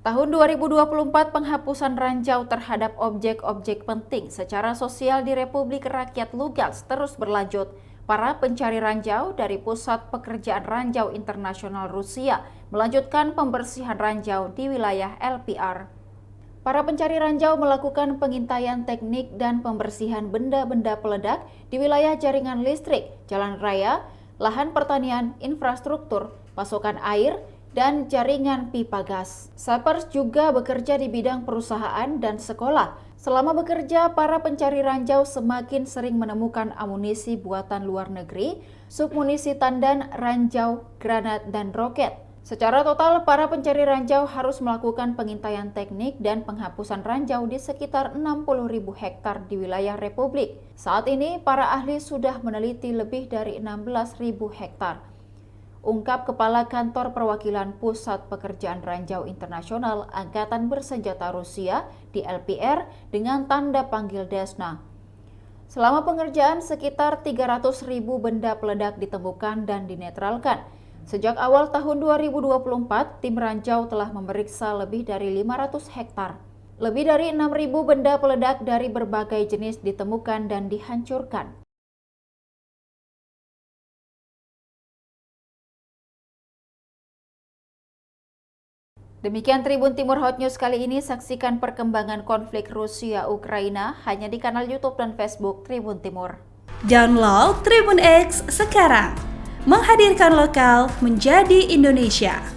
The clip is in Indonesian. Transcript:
Tahun 2024 penghapusan ranjau terhadap objek-objek penting secara sosial di Republik Rakyat Lugansk terus berlanjut. Para pencari ranjau dari Pusat Pekerjaan Ranjau Internasional Rusia melanjutkan pembersihan ranjau di wilayah LPR. Para pencari ranjau melakukan pengintaian teknik dan pembersihan benda-benda peledak di wilayah jaringan listrik, jalan raya, lahan pertanian, infrastruktur, pasokan air, dan jaringan pipa gas. Sapers juga bekerja di bidang perusahaan dan sekolah. Selama bekerja, para pencari ranjau semakin sering menemukan amunisi buatan luar negeri, submunisi tandan, ranjau, granat, dan roket. Secara total, para pencari ranjau harus melakukan pengintaian teknik dan penghapusan ranjau di sekitar 60.000 hektar di wilayah Republik. Saat ini, para ahli sudah meneliti lebih dari 16.000 hektar. Ungkap Kepala Kantor Perwakilan Pusat Pekerjaan Ranjau Internasional Angkatan Bersenjata Rusia di LPR dengan tanda panggil Desna. Selama pengerjaan, sekitar 300.000 benda peledak ditemukan dan dinetralkan. Sejak awal tahun 2024, tim ranjau telah memeriksa lebih dari 500 hektar. Lebih dari 6.000 benda peledak dari berbagai jenis ditemukan dan dihancurkan. Demikian Tribun Timur Hot News kali ini. Saksikan perkembangan konflik Rusia-Ukraina hanya di kanal YouTube dan Facebook Tribun Timur. Download Tribun X sekarang, menghadirkan lokal menjadi Indonesia.